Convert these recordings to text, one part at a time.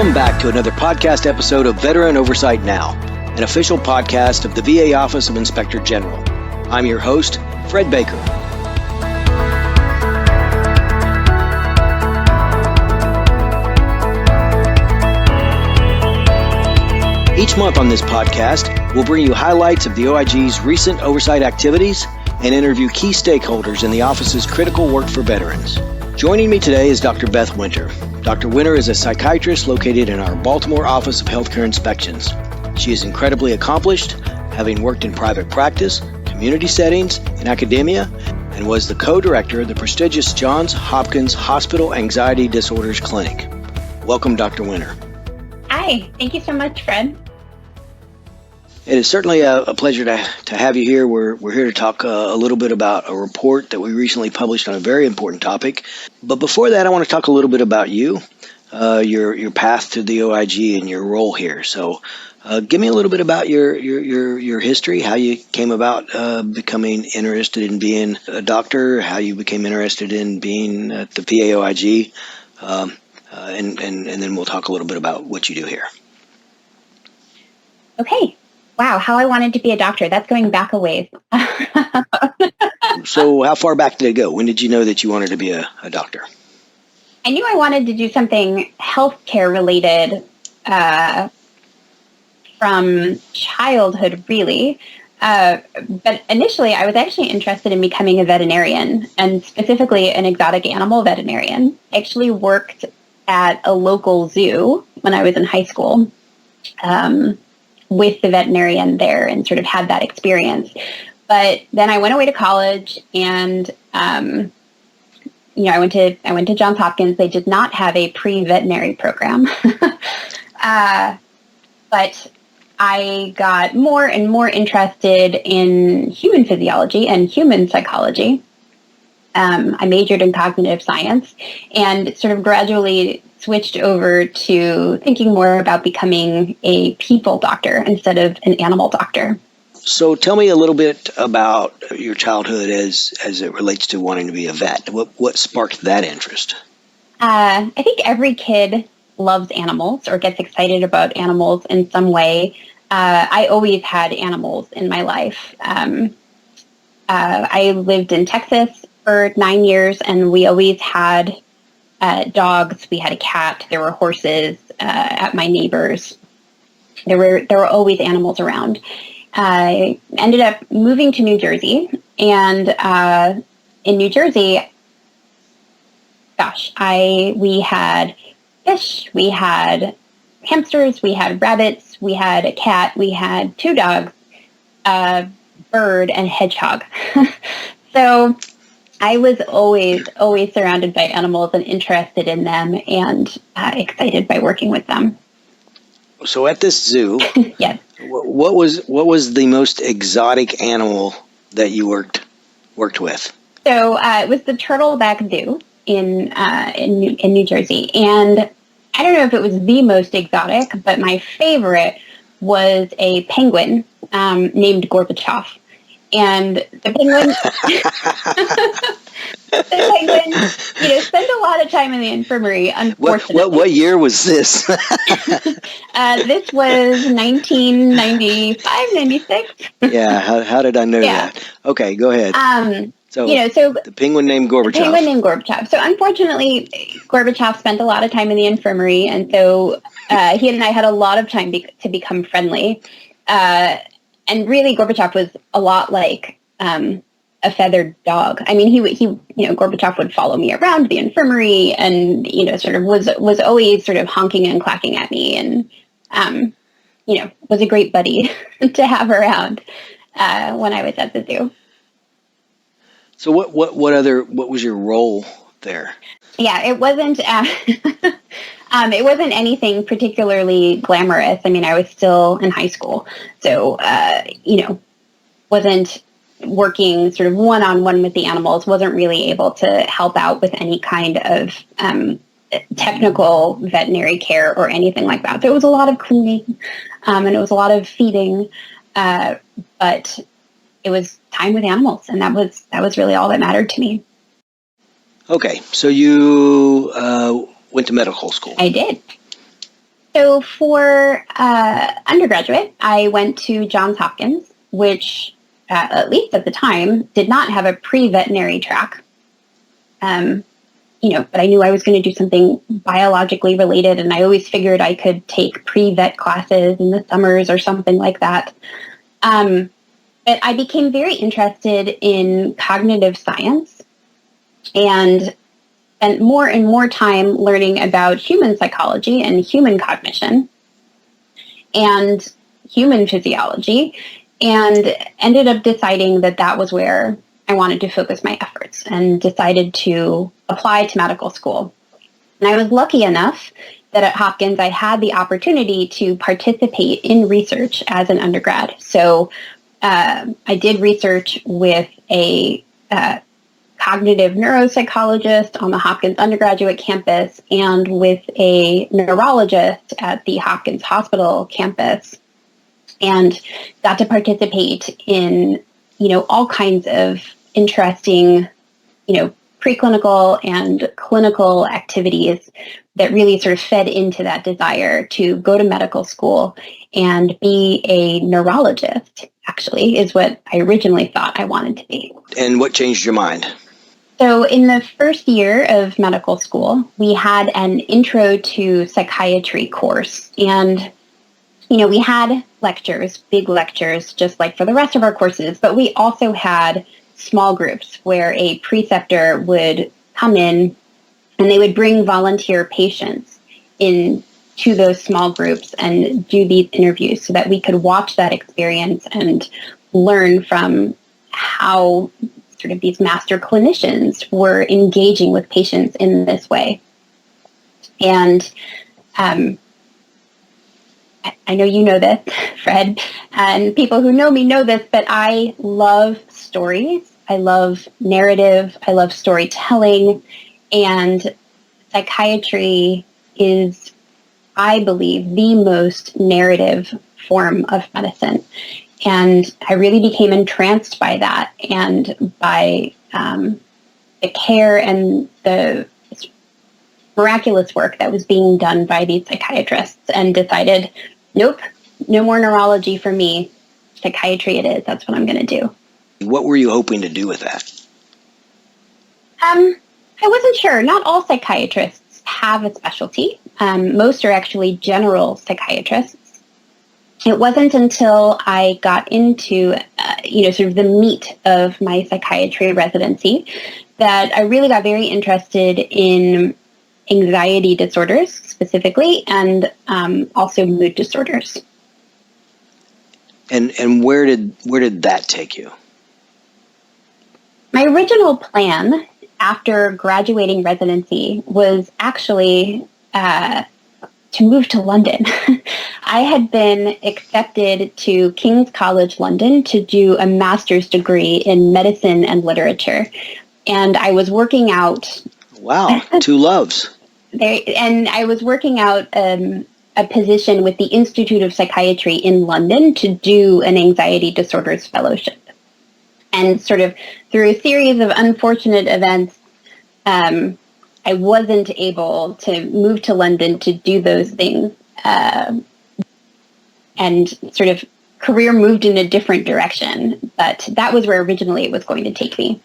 Welcome back to another podcast episode of Veteran Oversight Now, an official podcast of the VA Office of Inspector General. I'm your host, Fred Baker. Each month on this podcast, we'll bring you highlights of the OIG's recent oversight activities and interview key stakeholders in the office's critical work for veterans. Joining me today is Dr. Beth Winter. Dr. Winter is a psychiatrist located in our Baltimore Office of Healthcare Inspections. She is incredibly accomplished, having worked in private practice, community settings, and academia, and was the co-director of the prestigious Johns Hopkins Hospital Anxiety Disorders Clinic. Welcome, Dr. Winter. Hi, thank you so much, Fred. It is certainly a pleasure to have you here. We're here to talk a little bit about a report that we recently published on a very important topic. But before that, I want to talk a little bit about you, your path to the OIG and your role here. So give me a little bit about your history, how you came about becoming interested in being a doctor, how you became interested in being at the VA OIG, and then we'll talk a little bit about what you do here. Okay. Wow, how I wanted to be a doctor. That's going back a ways. So how far back did it go? When did you know that you wanted to be a doctor? I knew I wanted to do something healthcare related from childhood, really. But initially, I was actually interested in becoming a veterinarian, and specifically an exotic animal veterinarian. I actually worked at a local zoo when I was in high school. With the veterinarian there and sort of had that experience. But then I went away to college and, I went to Johns Hopkins. They did not have a pre-veterinary program. But I got more and more interested in human physiology and human psychology. I majored in cognitive science and sort of gradually switched over to thinking more about becoming a people doctor instead of an animal doctor. So tell me a little bit about your childhood as it relates to wanting to be a vet. What sparked that interest? I think every kid loves animals or gets excited about animals in some way. I always had animals in my life. I lived in Texas for 9 years, and we always had dogs. We had a cat. There were horses at my neighbors. There were always animals around. I ended up moving to New Jersey, and in New Jersey, we had fish, we had hamsters, we had rabbits, we had a cat, we had 2 dogs, a bird, and a hedgehog. So I was always surrounded by animals and interested in them and excited by working with them. So at this zoo, yes. What was the most exotic animal that you worked with? So it was the Turtleback Zoo in New Jersey, and I don't know if it was the most exotic, but my favorite was a penguin named Gorbachev. And the penguin, spent a lot of time in the infirmary, unfortunately. What year was this? This was 1995, 96. Yeah, how did I know that? Okay, go ahead. So the penguin named Gorbachev. So unfortunately, Gorbachev spent a lot of time in the infirmary, and so he and I had a lot of time to become friendly. And really, Gorbachev was a lot like a feathered dog. I mean, he Gorbachev would follow me around the infirmary, and sort of was always sort of honking and clacking at me, and was a great buddy to have around when I was at the zoo. So what was your role there? Yeah, it wasn't. It wasn't anything particularly glamorous. I mean, I was still in high school, so wasn't working sort of one-on-one with the animals. Wasn't really able to help out with any kind of technical veterinary care or anything like that. So it was a lot of cleaning, and it was a lot of feeding, but it was time with animals, and that was really all that mattered to me. Okay, so you went to medical school. I did. So for undergraduate, I went to Johns Hopkins, which at least at the time did not have a pre-veterinary track. But I knew I was going to do something biologically related, and I always figured I could take pre-vet classes in the summers or something like that. But I became very interested in cognitive science and spent more and more time learning about human psychology and human cognition and human physiology, and ended up deciding that that was where I wanted to focus my efforts, and decided to apply to medical school. And I was lucky enough that at Hopkins I had the opportunity to participate in research as an undergrad. So I did research with a cognitive neuropsychologist on the Hopkins undergraduate campus and with a neurologist at the Hopkins Hospital campus, and got to participate in, all kinds of interesting, preclinical and clinical activities that really sort of fed into that desire to go to medical school and be a neurologist, actually, is what I originally thought I wanted to be. And what changed your mind? So in the first year of medical school, we had an intro to psychiatry course. And, we had lectures, big lectures, just like for the rest of our courses, but we also had small groups where a preceptor would come in and they would bring volunteer patients in to those small groups and do these interviews so that we could watch that experience and learn from how sort of these master clinicians were engaging with patients in this way. And I know you know this, Fred, and people who know me know this, but I love stories. I love narrative. I love storytelling. And psychiatry is, I believe, the most narrative form of medicine. And I really became entranced by that and by the care and the miraculous work that was being done by these psychiatrists, and decided, nope, no more neurology for me. Psychiatry it is. That's what I'm going to do. What were you hoping to do with that? I wasn't sure. Not all psychiatrists have a specialty. Most are actually general psychiatrists. It wasn't until I got into, sort of the meat of my psychiatry residency that I really got very interested in anxiety disorders specifically, and also mood disorders. And where did that take you? My original plan after graduating residency was actually to move to London. I had been accepted to King's College London to do a master's degree in medicine and literature. And I was working out... Wow, two loves. And I was working out a position with the Institute of Psychiatry in London to do an anxiety disorders fellowship. And sort of through a series of unfortunate events, I wasn't able to move to London to do those things. And sort of career moved in a different direction. But that was where originally it was going to take me.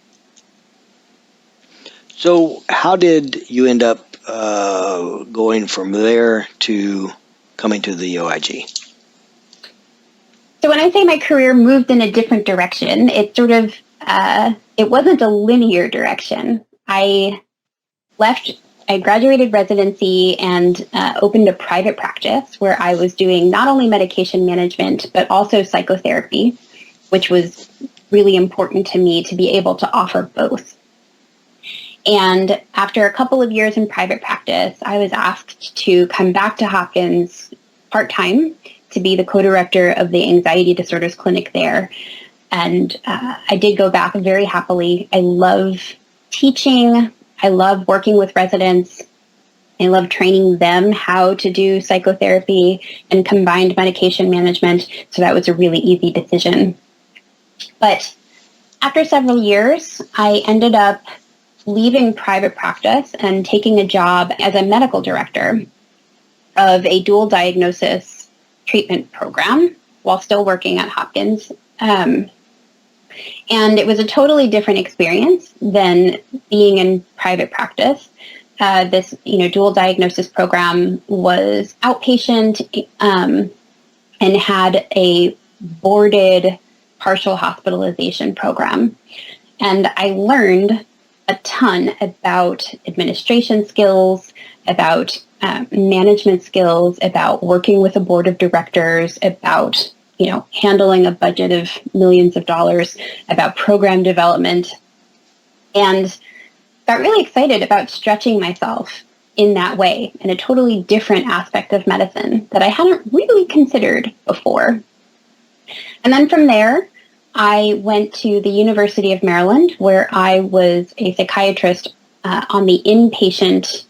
So how did you end up going from there to coming to the OIG? So when I say my career moved in a different direction, it sort of, it wasn't a linear direction. I graduated residency and opened a private practice where I was doing not only medication management, but also psychotherapy, which was really important to me to be able to offer both. And after a couple of years in private practice, I was asked to come back to Hopkins part-time to be the co-director of the anxiety disorders clinic there. And I did go back very happily. I love teaching. I love working with residents. I love training them how to do psychotherapy and combined medication management. So that was a really easy decision. But after several years, I ended up leaving private practice and taking a job as a medical director of a dual diagnosis treatment program while still working at Hopkins. And it was a totally different experience than being in private practice. This, dual diagnosis program was outpatient and had a boarded partial hospitalization program. And I learned a ton about administration skills, about management skills, about working with a board of directors, about handling a budget of millions of dollars, about program development, and got really excited about stretching myself in that way, in a totally different aspect of medicine that I hadn't really considered before. And then from there, I went to the University of Maryland, where I was a psychiatrist on the inpatient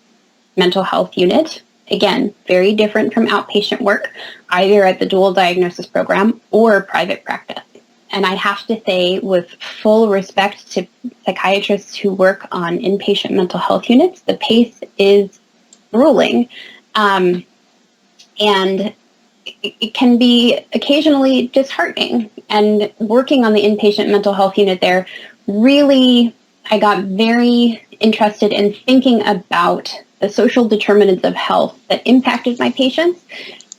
mental health unit. Again, very different from outpatient work, either at the dual diagnosis program or private practice. And I have to say, with full respect to psychiatrists who work on inpatient mental health units, the pace is grueling. And it can be occasionally disheartening. And working on the inpatient mental health unit there, really, I got very interested in thinking about the social determinants of health that impacted my patients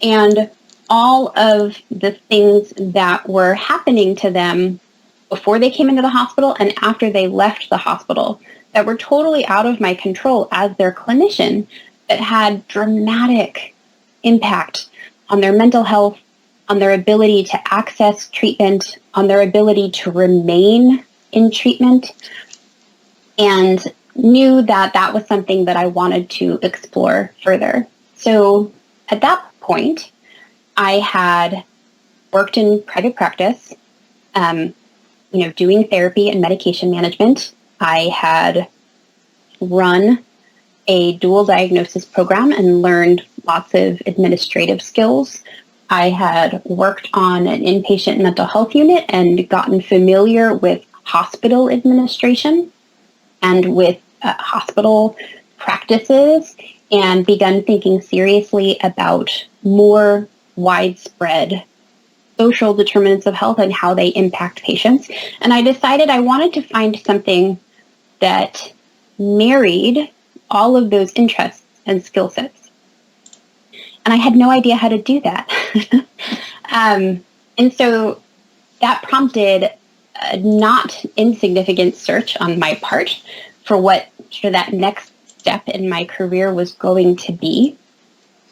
and all of the things that were happening to them before they came into the hospital and after they left the hospital that were totally out of my control as their clinician, that had dramatic impact on their mental health, on their ability to access treatment, on their ability to remain in treatment, and knew that that was something that I wanted to explore further. So at that point, I had worked in private practice, doing therapy and medication management. I had run a dual diagnosis program and learned lots of administrative skills. I had worked on an inpatient mental health unit and gotten familiar with hospital administration and with hospital practices, and begun thinking seriously about more widespread social determinants of health and how they impact patients. And I decided I wanted to find something that married all of those interests and skill sets. And I had no idea how to do that. And so that prompted a not insignificant search on my part for what that next step in my career was going to be.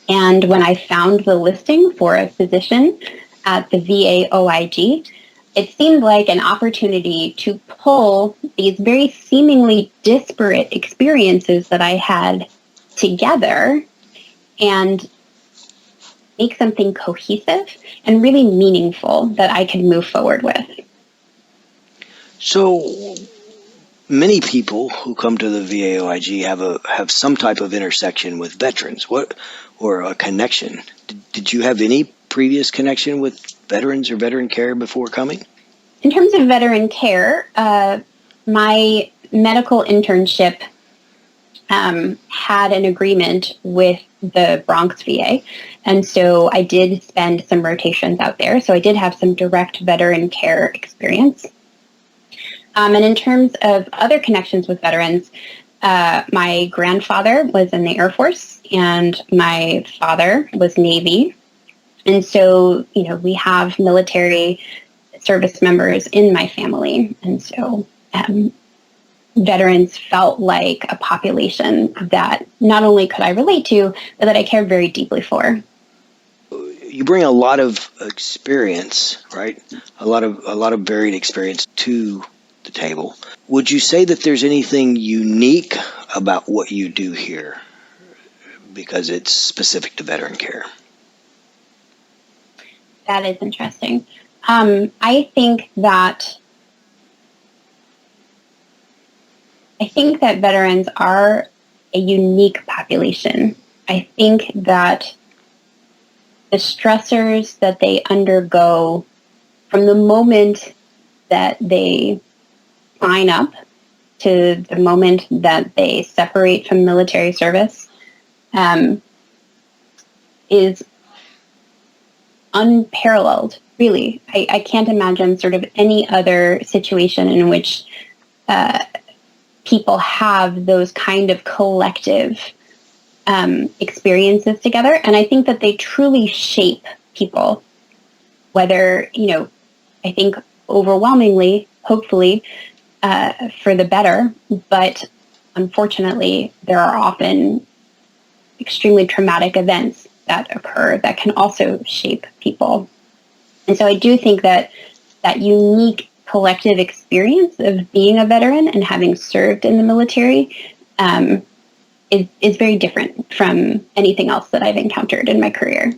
And when I found the listing for a physician at the VA OIG, it seemed like an opportunity to pull these very seemingly disparate experiences that I had together and make something cohesive and really meaningful that I could move forward with. So many people who come to the VA OIG have some type of intersection with veterans, or a connection. Did you have any previous connection with veterans or veteran care before coming? In terms of veteran care, my medical internship had an agreement with the Bronx VA, and so I did spend some rotations out there. So I did have some direct veteran care experience. And in terms of other connections with veterans, my grandfather was in the Air Force and my father was Navy. And so, we have military service members in my family. And so veterans felt like a population that not only could I relate to, but that I cared very deeply for. You bring a lot of experience, right? A lot of varied experience to the table. Would you say that there's anything unique about what you do here because it's specific to veteran care? That is interesting. I think that veterans are a unique population. I think that the stressors that they undergo from the moment that they sign up to the moment that they separate from military service is unparalleled, really. I can't imagine sort of any other situation in which people have those kind of collective experiences together. And I think that they truly shape people, whether, I think overwhelmingly, hopefully, for the better. But unfortunately, there are often extremely traumatic events that occur that can also shape people. And so I do think that that unique collective experience of being a veteran and having served in the military is very different from anything else that I've encountered in my career.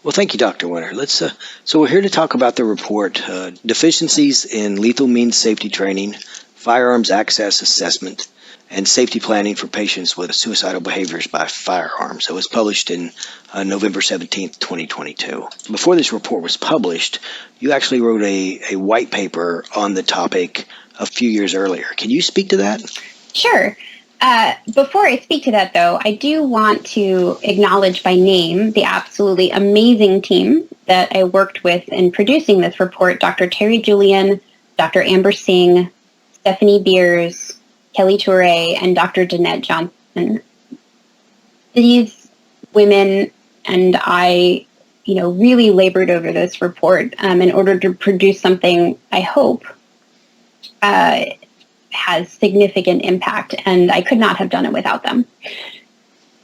Well, thank you, Dr. Winter. So we're here to talk about the report, Deficiencies in Lethal Means Safety Training, Firearms Access Assessment, and Safety Planning for Patients with Suicidal Behaviors by Firearms. It was published in November 17th, 2022. Before this report was published, you actually wrote a white paper on the topic a few years earlier. Can you speak to that? Sure. Before I speak to that, though, I do want to acknowledge by name the absolutely amazing team that I worked with in producing this report: Dr. Terry Julian, Dr. Amber Singh, Stephanie Beers, Kelly Toure, and Dr. Danette Johnson. These women and I, really labored over this report in order to produce something I hope has significant impact, and I could not have done it without them.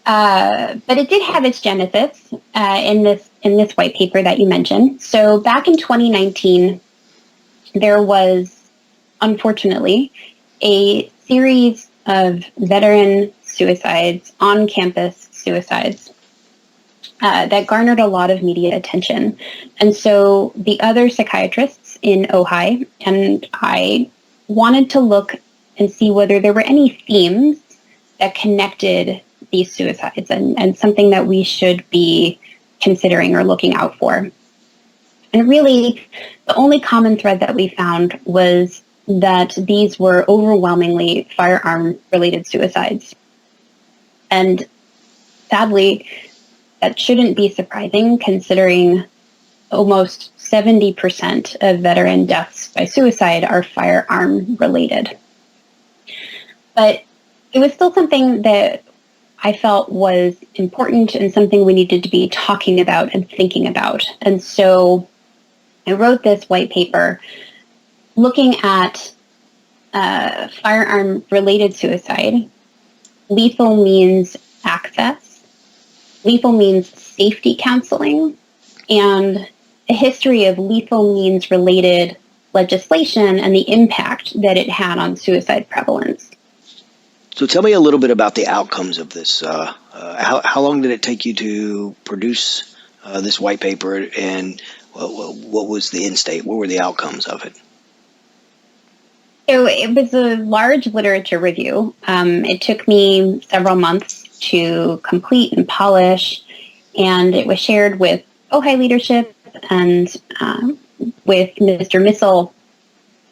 But it did have its genesis in this white paper that you mentioned. So back in 2019, there was, unfortunately, a series of veteran suicides, on-campus suicides, that garnered a lot of media attention. And so the other psychiatrists in OHI and I wanted to look and see whether there were any themes that connected these suicides and something that we should be considering or looking out for. And really, the only common thread that we found was that these were overwhelmingly firearm-related suicides. And sadly, that shouldn't be surprising, considering almost 70% of veteran deaths by suicide are firearm-related. But it was still something that I felt was important and something we needed to be talking about and thinking about. And so I wrote this white paper looking at firearm-related suicide, lethal means access, lethal means safety counseling, and a history of lethal means related legislation and the impact that it had on suicide prevalence. So tell me a little bit about the outcomes of this. How long did it take you to produce this white paper, and what was the end state? What were the outcomes of it? So it was a large literature review. It took me several months to complete and polish, and it was shared with OHI leadership and with Mr. Missel.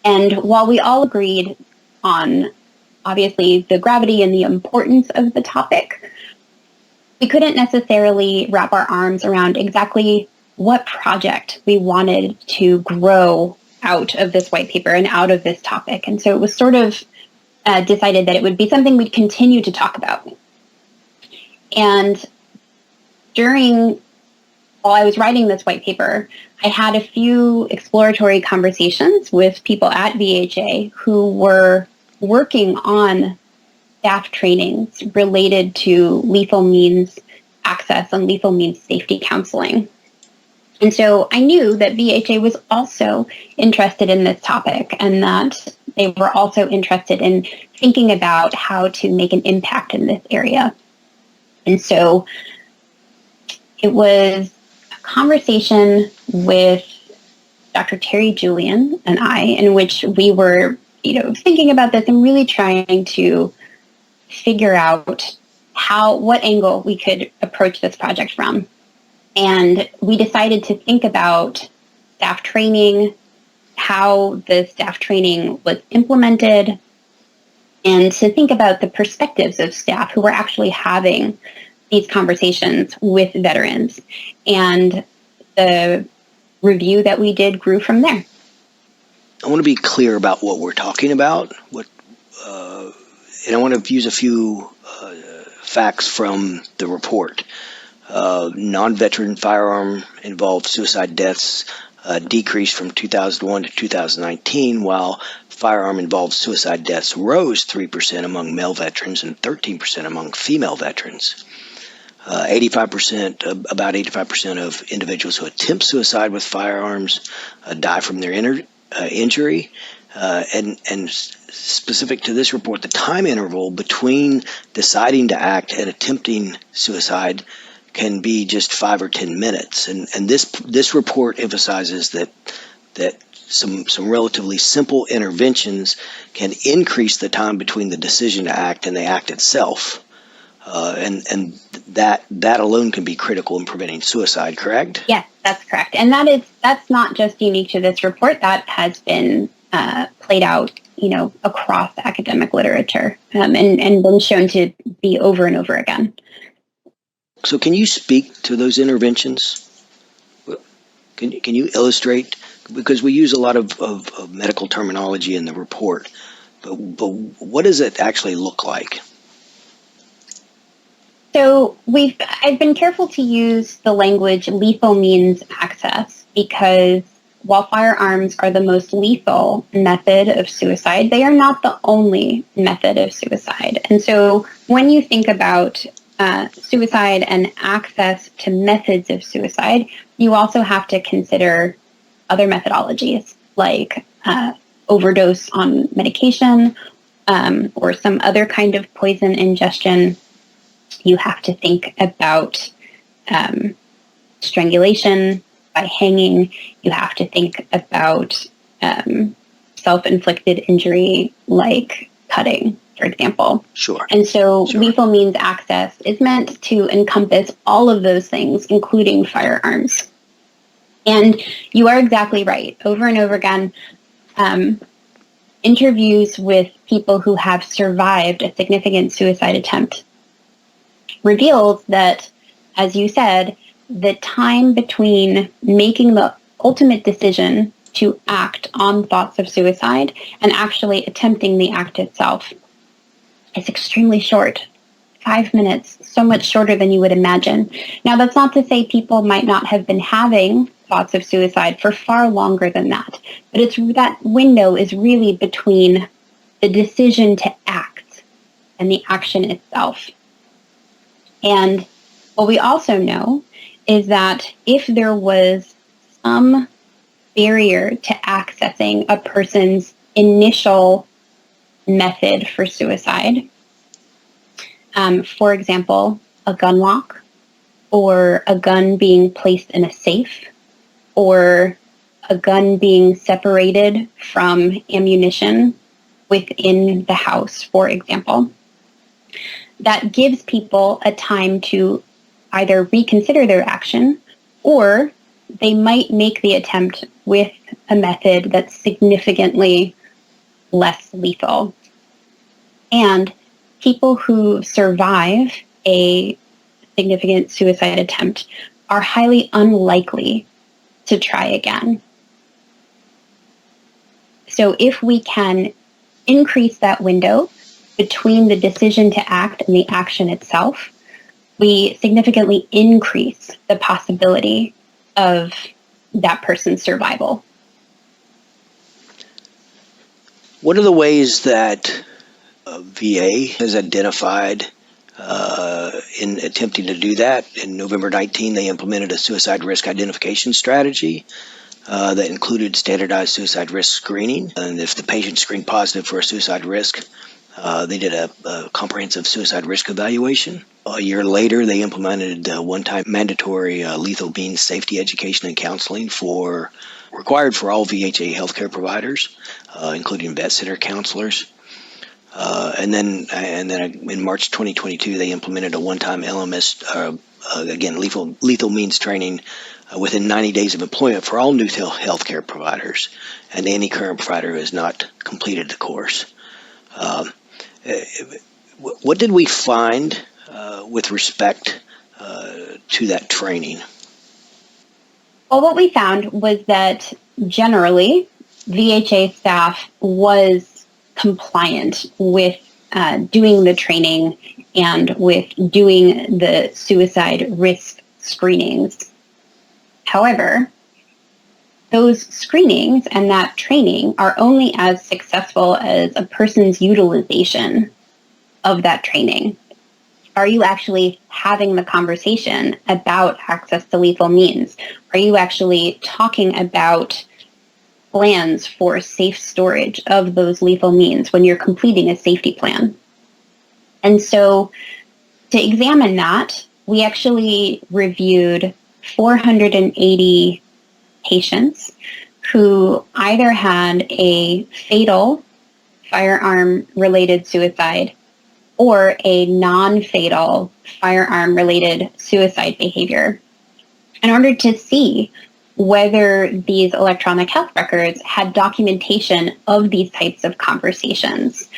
And while we all agreed on, obviously, the gravity and the importance of the topic, we couldn't necessarily wrap our arms around exactly what project we wanted to grow out of this white paper and out of this topic. And so it was sort of decided that it would be something we'd continue to talk about. And while I was writing this white paper, I had a few exploratory conversations with people at VHA who were working on staff trainings related to lethal means access and lethal means safety counseling. And so I knew that VHA was also interested in this topic and that they were also interested in thinking about how to make an impact in this area. And so it was a conversation with Dr. Terry Julian and I, in which we were, thinking about this and really trying to figure out what angle we could approach this project from. And we decided to think about staff training, how the staff training was implemented, and to think about the perspectives of staff who were actually having these conversations with veterans. And the review that we did grew from there. I want to be clear about what we're talking about, and I want to use a few facts from the report. Non-veteran firearm involved suicide deaths decreased from 2001 to 2019, while firearm involved suicide deaths rose 3% among male veterans and 13% among female veterans. about 85% of individuals who attempt suicide with firearms die from their injury. And specific to this report, the time interval between deciding to act and attempting suicide can be just 5 or 10 minutes. And this report emphasizes that some relatively simple interventions can increase the time between the decision to act and the act itself. And that alone can be critical in preventing suicide, correct? Yes, that's correct. And that's not just unique to this report. That has been played out, across academic literature, and been shown to be over and over again. So can you speak to those interventions? Can you illustrate? Because we use a lot of medical terminology in the report, but what does it actually look like? So I've been careful to use the language lethal means access, because while firearms are the most lethal method of suicide, they are not the only method of suicide. And so when you think about suicide and access to methods of suicide, you also have to consider other methodologies like overdose on medication or some other kind of poison ingestion. You have to think about strangulation by hanging. You have to think about self-inflicted injury like cutting, for example. Sure. And so lethal means access is meant to encompass all of those things, including firearms. And you are exactly right. Over and over again, interviews with people who have survived a significant suicide attempt reveals that, as you said, the time between making the ultimate decision to act on thoughts of suicide and actually attempting the act itself is extremely short. 5 minutes, so much shorter than you would imagine. Now, that's not to say people might not have been having thoughts of suicide for far longer than that, but that window is really between the decision to act and the action itself. And what we also know is that if there was some barrier to accessing a person's initial method for suicide, for example, a gun lock, or a gun being placed in a safe, or a gun being separated from ammunition within the house, for example, that gives people a time to either reconsider their action, or they might make the attempt with a method that's significantly less lethal. And people who survive a significant suicide attempt are highly unlikely to try again. So if we can increase that window between the decision to act and the action itself, we significantly increase the possibility of that person's survival. What are the ways that VA has identified in attempting to do that? In November 19, they implemented a suicide risk identification strategy that included standardized suicide risk screening. And if the patient screened positive for a suicide risk, they did a comprehensive suicide risk evaluation. A year later, they implemented one-time mandatory lethal means safety education and counseling required for all VHA healthcare providers, including vet center counselors. And then in March 2022, they implemented a one-time LMS, again, lethal means training within 90 days of employment for all new healthcare providers and any current provider who has not completed the course. What did we find with respect to that training? Well, what we found was that generally VHA staff was compliant with doing the training and with doing the suicide risk screenings. However, those screenings and that training are only as successful as a person's utilization of that training. Are you actually having the conversation about access to lethal means? Are you actually talking about plans for safe storage of those lethal means when you're completing a safety plan? And so to examine that, we actually reviewed 480 patients who either had a fatal firearm-related suicide or a non-fatal firearm-related suicide behavior in order to see whether these electronic health records had documentation of these types of conversations.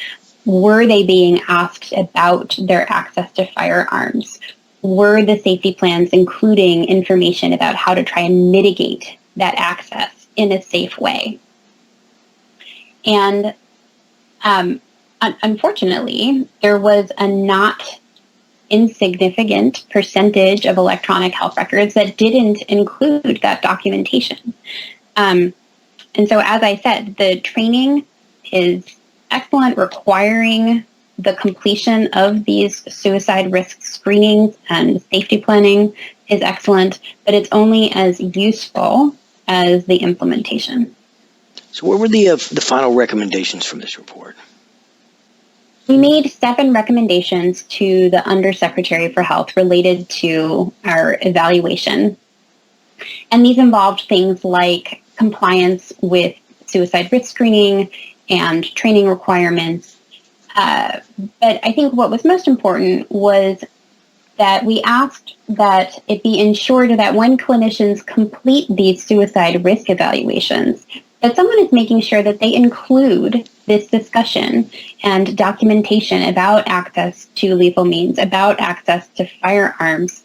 Were they being asked about their access to firearms? Were the safety plans including information about how to try and mitigate that access in a safe way? And unfortunately, there was a not insignificant percentage of electronic health records that didn't include that documentation. And so, as I said, the training is excellent, requiring the completion of these suicide risk screenings and safety planning is excellent, but it's only as useful as the implementation. So what were the final recommendations from this report? We made 7 recommendations to the Undersecretary for Health related to our evaluation. And these involved things like compliance with suicide risk screening and training requirements. But I think what was most important was that we asked that it be ensured that when clinicians complete these suicide risk evaluations, that someone is making sure that they include this discussion and documentation about access to lethal means, about access to firearms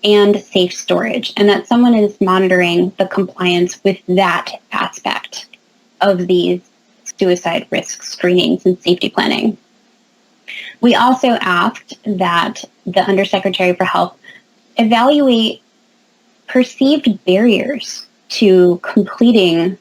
and safe storage, and that someone is monitoring the compliance with that aspect of these suicide risk screenings and safety planning. We also asked that the Undersecretary for Health evaluate perceived barriers to completing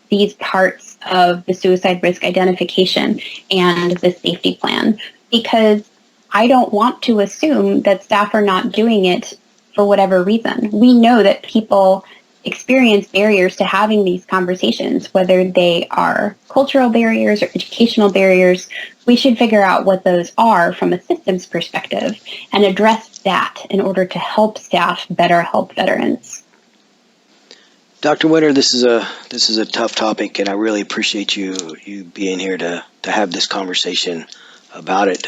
these parts of the suicide risk identification and the safety plan, because I don't want to assume that staff are not doing it for whatever reason. We know that people experience barriers to having these conversations, whether they are cultural barriers or educational barriers. We should figure out what those are from a systems perspective and address that in order to help staff better help veterans. Dr. Winter, this is a tough topic, and I really appreciate you being here to have this conversation about it.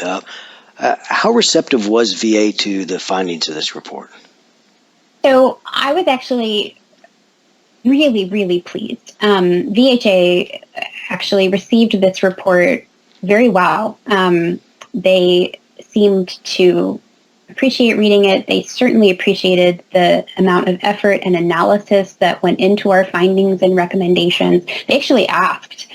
How receptive was VA to the findings of this report? So I was actually really, really pleased. VHA actually received this report very well. They seemed to appreciate reading it. They certainly appreciated the amount of effort and analysis that went into our findings and recommendations. They actually asked,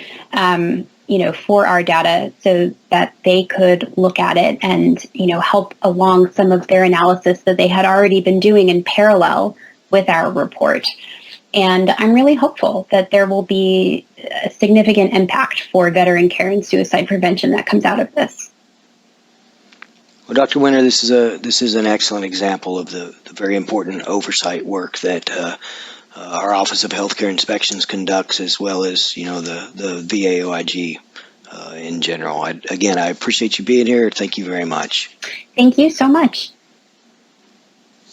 for our data so that they could look at it and, help along some of their analysis that they had already been doing in parallel with our report. And I'm really hopeful that there will be a significant impact for veteran care and suicide prevention that comes out of this. Well, Dr. Winter, this is an excellent example of the very important oversight work that our Office of Healthcare Inspections conducts, as well as the VA OIG in general. I appreciate you being here. Thank you very much. Thank you so much.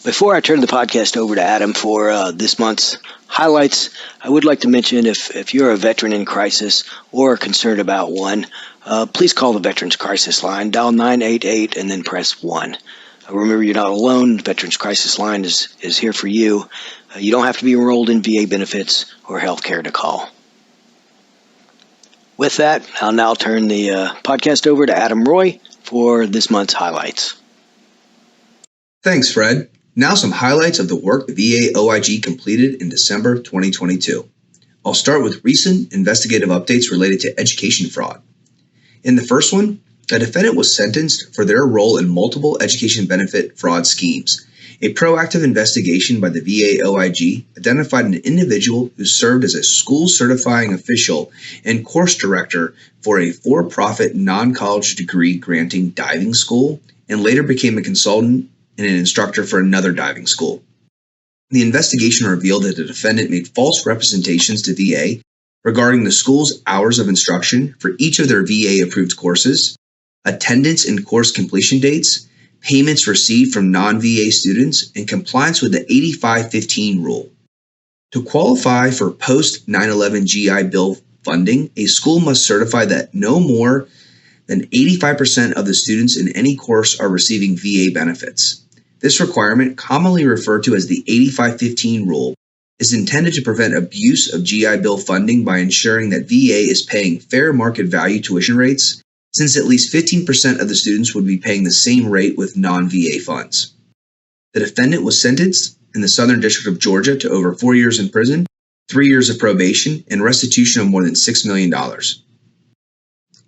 Before I turn the podcast over to Adam for this month's highlights, I would like to mention if you're a veteran in crisis or are concerned about one, please call the Veterans Crisis Line, dial 988 and then press 1. Remember, you're not alone. The Veterans Crisis Line is here for you. You don't have to be enrolled in VA benefits or health care to call. With that, I'll now turn the podcast over to Adam Roy for this month's highlights. Thanks, Fred. Now some highlights of the work the VA OIG completed in December 2022. I'll start with recent investigative updates related to education fraud. In the first one, a defendant was sentenced for their role in multiple education benefit fraud schemes. A proactive investigation by the VA OIG identified an individual who served as a school certifying official and course director for a for-profit non-college degree granting diving school and later became a consultant and an instructor for another diving school. The investigation revealed that the defendant made false representations to VA regarding the school's hours of instruction for each of their VA-approved courses, attendance and course completion dates, payments received from non-VA students, and compliance with the 85-15 rule. To qualify for post-9/11 GI Bill funding, a school must certify that no more than 85% of the students in any course are receiving VA benefits. This requirement, commonly referred to as the 85-15 rule, is intended to prevent abuse of GI Bill funding by ensuring that VA is paying fair market value tuition rates, since at least 15% of the students would be paying the same rate with non-VA funds. The defendant was sentenced in the Southern District of Georgia to over 4 years in prison, 3 years of probation, and restitution of more than $6 million.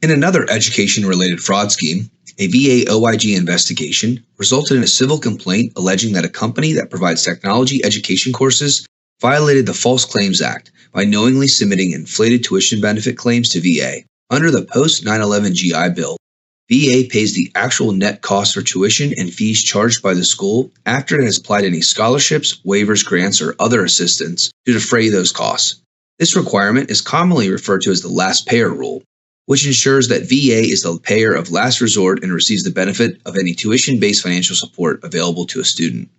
In another education-related fraud scheme, a VA OIG investigation resulted in a civil complaint alleging that a company that provides technology education courses violated the False Claims Act by knowingly submitting inflated tuition benefit claims to VA. Under the post-9/11 GI Bill, VA pays the actual net cost for tuition and fees charged by the school after it has applied any scholarships, waivers, grants, or other assistance to defray those costs. This requirement is commonly referred to as the last payer rule, which ensures that VA is the payer of last resort and receives the benefit of any tuition-based financial support available to a student.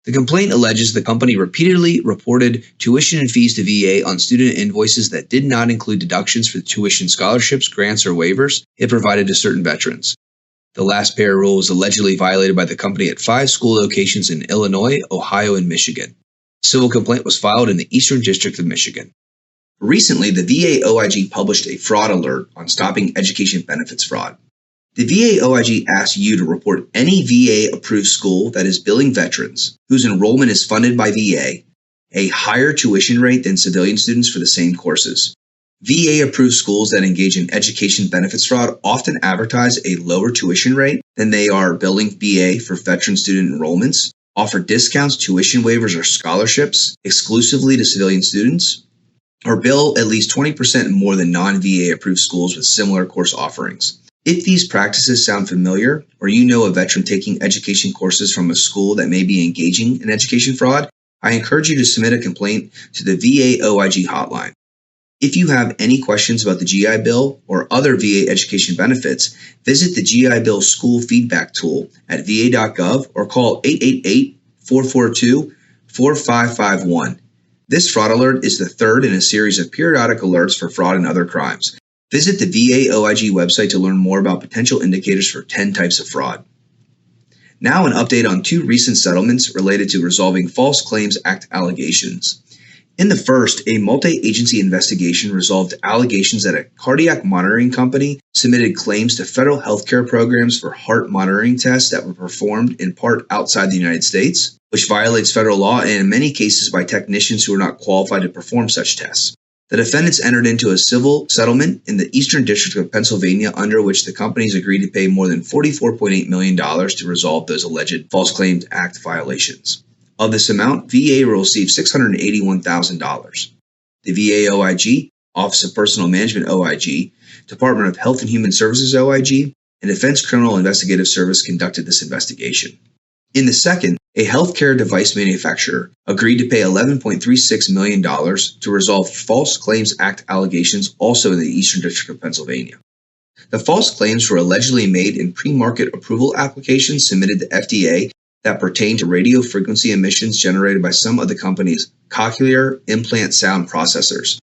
The complaint alleges the company repeatedly reported tuition and fees to VA on student invoices that did not include deductions for tuition scholarships, grants, or waivers it provided to certain veterans. The last payer rule was allegedly violated by the company at 5 school locations in Illinois, Ohio, and Michigan. The civil complaint was filed in the Eastern District of Michigan. Recently, the VA OIG published a fraud alert on stopping education benefits fraud. The VA OIG asks you to report any VA-approved school that is billing veterans whose enrollment is funded by VA a higher tuition rate than civilian students for the same courses. VA-approved schools that engage in education benefits fraud often advertise a lower tuition rate than they are billing VA for veteran student enrollments, offer discounts, tuition waivers, or scholarships exclusively to civilian students, or bill at least 20% more than non-VA-approved schools with similar course offerings. If these practices sound familiar, or you know a veteran taking education courses from a school that may be engaging in education fraud, I encourage you to submit a complaint to the VA OIG hotline. If you have any questions about the GI Bill or other VA education benefits, visit the GI Bill School Feedback Tool at va.gov or call 888-442-4551. This fraud alert is the third in a series of periodic alerts for fraud and other crimes. Visit the VA OIG website to learn more about potential indicators for 10 types of fraud. Now an update on 2 recent settlements related to resolving False Claims Act allegations. In the first, a multi-agency investigation resolved allegations that a cardiac monitoring company submitted claims to federal healthcare programs for heart monitoring tests that were performed in part outside the United States, which violates federal law and in many cases by technicians who are not qualified to perform such tests. The defendants entered into a civil settlement in the Eastern District of Pennsylvania under which the companies agreed to pay more than $44.8 million to resolve those alleged False Claims Act violations. Of this amount, VA will receive $681,000. The VA OIG, Office of Personnel Management OIG, Department of Health and Human Services OIG, and Defense Criminal Investigative Service conducted this investigation. In the second, a healthcare device manufacturer agreed to pay $11.36 million to resolve False Claims Act allegations also in the Eastern District of Pennsylvania. The false claims were allegedly made in pre-market approval applications submitted to FDA that pertain to radio frequency emissions generated by some of the company's cochlear implant sound processors.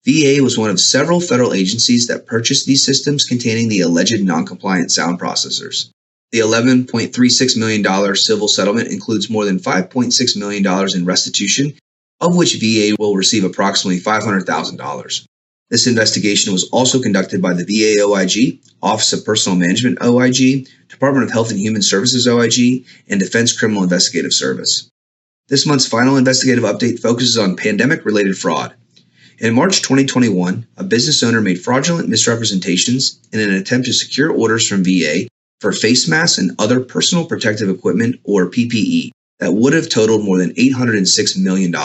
VA was one of several federal agencies that purchased these systems containing the alleged non-compliant sound processors. The $11.36 million civil settlement includes more than $5.6 million in restitution, of which VA will receive approximately $500,000. This investigation was also conducted by the VA OIG, Office of Personnel Management OIG, Department of Health and Human Services OIG, and Defense Criminal Investigative Service. This month's final investigative update focuses on pandemic-related fraud. In March 2021, a business owner made fraudulent misrepresentations in an attempt to secure orders from VA for face masks and other personal protective equipment, or PPE, that would have totaled more than $806 million.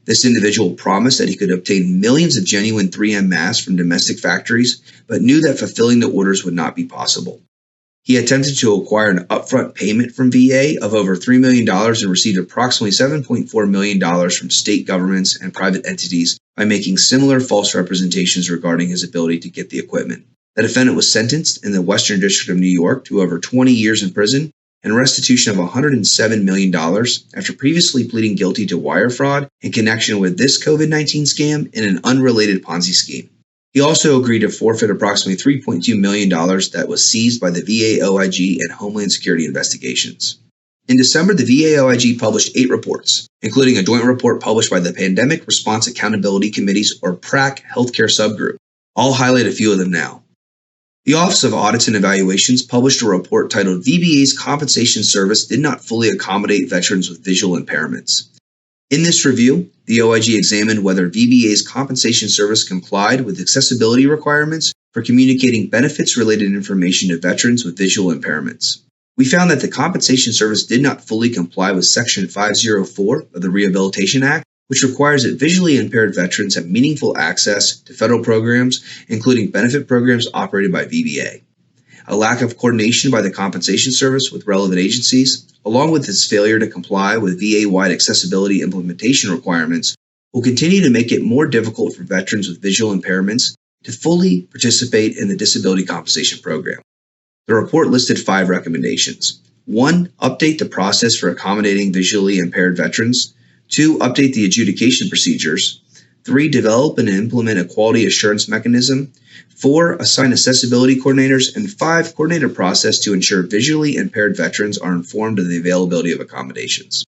This individual promised that he could obtain millions of genuine 3M masks from domestic factories, but knew that fulfilling the orders would not be possible. He attempted to acquire an upfront payment from VA of over $3 million and received approximately $7.4 million from state governments and private entities by making similar false representations regarding his ability to get the equipment. The defendant was sentenced in the Western District of New York to over 20 years in prison and restitution of $107 million after previously pleading guilty to wire fraud in connection with this COVID-19 scam in an unrelated Ponzi scheme. He also agreed to forfeit approximately $3.2 million that was seized by the VA OIG and Homeland Security investigations. In December, the VA OIG published 8 reports, including a joint report published by the Pandemic Response Accountability Committee's, or PRAC, healthcare subgroup. I'll highlight a few of them now. The Office of Audits and Evaluations published a report titled VBA's Compensation Service Did Not Fully Accommodate Veterans with Visual Impairments. In this review, the OIG examined whether VBA's compensation service complied with accessibility requirements for communicating benefits-related information to veterans with visual impairments. We found that the compensation service did not fully comply with Section 504 of the Rehabilitation Act, which requires that visually impaired veterans have meaningful access to federal programs, including benefit programs operated by VBA. A lack of coordination by the compensation service with relevant agencies, along with its failure to comply with VA-wide accessibility implementation requirements, will continue to make it more difficult for veterans with visual impairments to fully participate in the disability compensation program. The report listed 5 recommendations. 1. Update the process for accommodating visually impaired veterans. 2. Update the adjudication procedures. 3. Develop and implement a quality assurance mechanism. 4. Assign accessibility coordinators. And 5. Coordinate a process to ensure visually impaired veterans are informed of the availability of accommodations.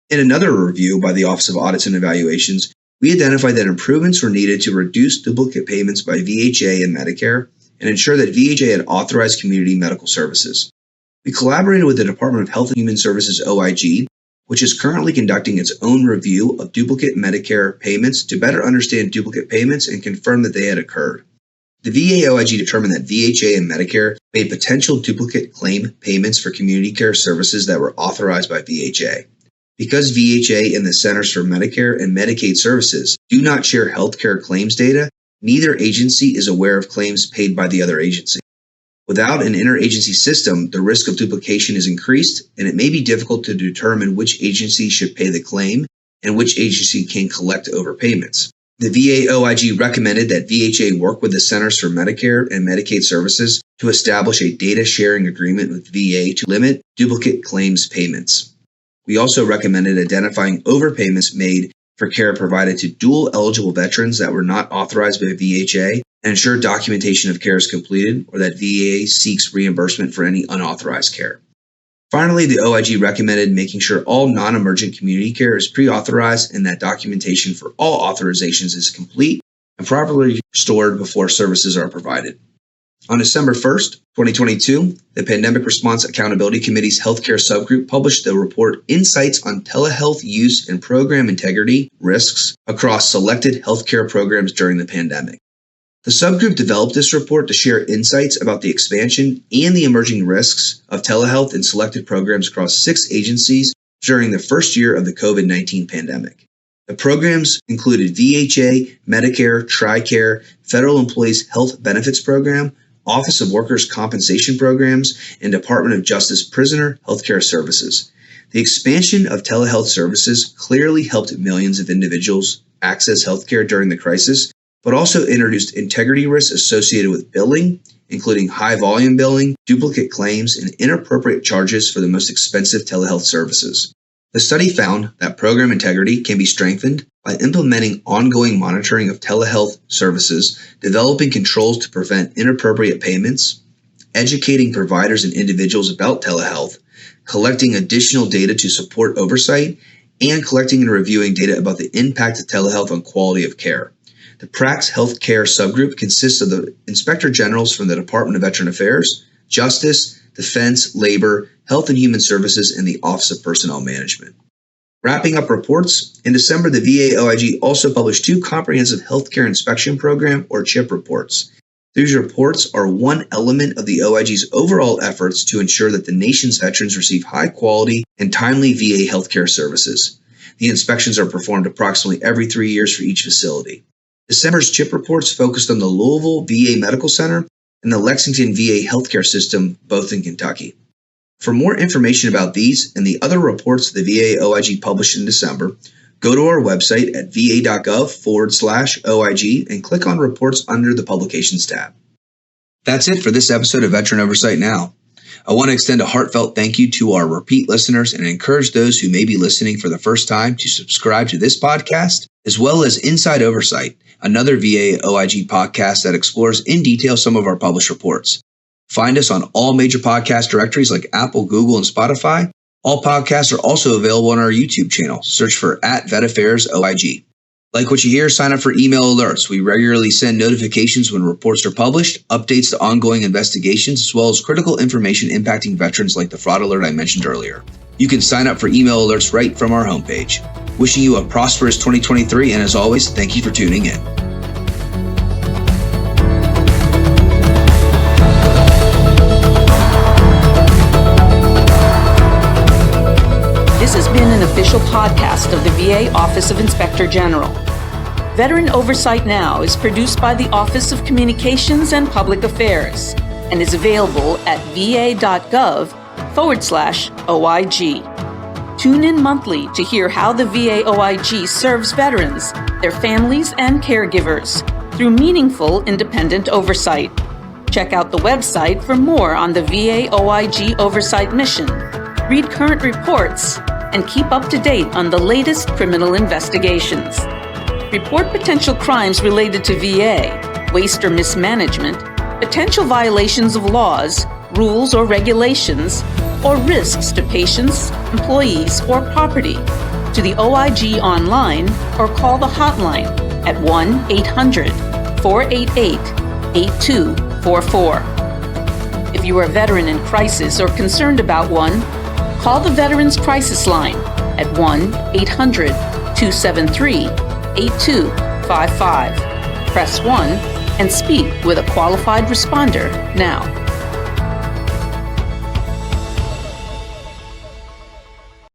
In another review by the Office of Audits and Evaluations, we identified that improvements were needed to reduce duplicate payments by VHA and Medicare and ensure that VHA had authorized community medical services. We collaborated with the Department of Health and Human Services OIG, which is currently conducting its own review of duplicate Medicare payments to better understand duplicate payments and confirm that they had occurred. The VA OIG determined that VHA and Medicare made potential duplicate claim payments for community care services that were authorized by VHA. Because VHA and the Centers for Medicare and Medicaid Services do not share healthcare claims data, neither agency is aware of claims paid by the other agency. Without an interagency system, the risk of duplication is increased, and it may be difficult to determine which agency should pay the claim and which agency can collect overpayments. The VA OIG recommended that VHA work with the Centers for Medicare and Medicaid Services to establish a data sharing agreement with VA to limit duplicate claims payments. We also recommended identifying overpayments made for care provided to dual eligible veterans that were not authorized by VHA and ensure documentation of care is completed or that VA seeks reimbursement for any unauthorized care. Finally, the OIG recommended making sure all non-emergent community care is pre-authorized and that documentation for all authorizations is complete and properly stored before services are provided. On December 1st, 2022, the Pandemic Response Accountability Committee's healthcare subgroup published the report Insights on Telehealth Use and Program Integrity Risks Across Selected Healthcare Programs During the Pandemic. The subgroup developed this report to share insights about the expansion and the emerging risks of telehealth in selected programs across 6 agencies during the first year of the COVID-19 pandemic. The programs included VHA, Medicare, TRICARE, Federal Employees Health Benefits Program, Office of Workers' Compensation Programs, and Department of Justice Prisoner Healthcare Services. The expansion of telehealth services clearly helped millions of individuals access healthcare during the crisis, but also introduced integrity risks associated with billing, including high-volume billing, duplicate claims, and inappropriate charges for the most expensive telehealth services. The study found that program integrity can be strengthened by implementing ongoing monitoring of telehealth services, developing controls to prevent inappropriate payments, educating providers and individuals about telehealth, collecting additional data to support oversight, and collecting and reviewing data about the impact of telehealth on quality of care. The PRACS Healthcare subgroup consists of the Inspector Generals from the Department of Veteran Affairs, Justice, Defense, Labor, Health and Human Services, and the Office of Personnel Management. Wrapping up reports, in December, the VA OIG also published 2 Comprehensive Healthcare Inspection Program, or CHIP reports. These reports are one element of the OIG's overall efforts to ensure that the nation's veterans receive high quality and timely VA healthcare services. The inspections are performed approximately every 3 years for each facility. December's CHIP reports focused on the Louisville VA Medical Center and the Lexington VA Healthcare System, both in Kentucky. For more information about these and the other reports the VA OIG published in December, go to our website at va.gov/OIG and click on Reports under the Publications tab. That's it for this episode of Veteran Oversight Now. I want to extend a heartfelt thank you to our repeat listeners and encourage those who may be listening for the first time to subscribe to this podcast, as well as Inside Oversight, another VA OIG podcast that explores in detail some of our published reports. Find us on all major podcast directories like Apple, Google, and Spotify. All podcasts are also available on our YouTube channel. Search for @VetAffairsOIG. Like what you hear, sign up for email alerts. We regularly send notifications when reports are published, updates to ongoing investigations, as well as critical information impacting veterans like the fraud alert I mentioned earlier. You can sign up for email alerts right from our homepage. Wishing you a prosperous 2023, and as always, thank you for tuning in. This has been an official podcast of the VA Office of Inspector General. Veteran Oversight Now is produced by the Office of Communications and Public Affairs and is available at va.gov/OIG. Tune in monthly to hear how the VA OIG serves veterans, their families, and caregivers through meaningful independent oversight. Check out the website for more on the VA OIG oversight mission. Read current reports and keep up to date on the latest criminal investigations. Report potential crimes related to VA, waste or mismanagement, potential violations of laws, rules or regulations, or risks to patients, employees, or property to the OIG online or call the hotline at 1-800-488-8244. If you are a veteran in crisis or concerned about one, call the Veterans Crisis Line at 1-800-273-8255. Press 1 and speak with a qualified responder now.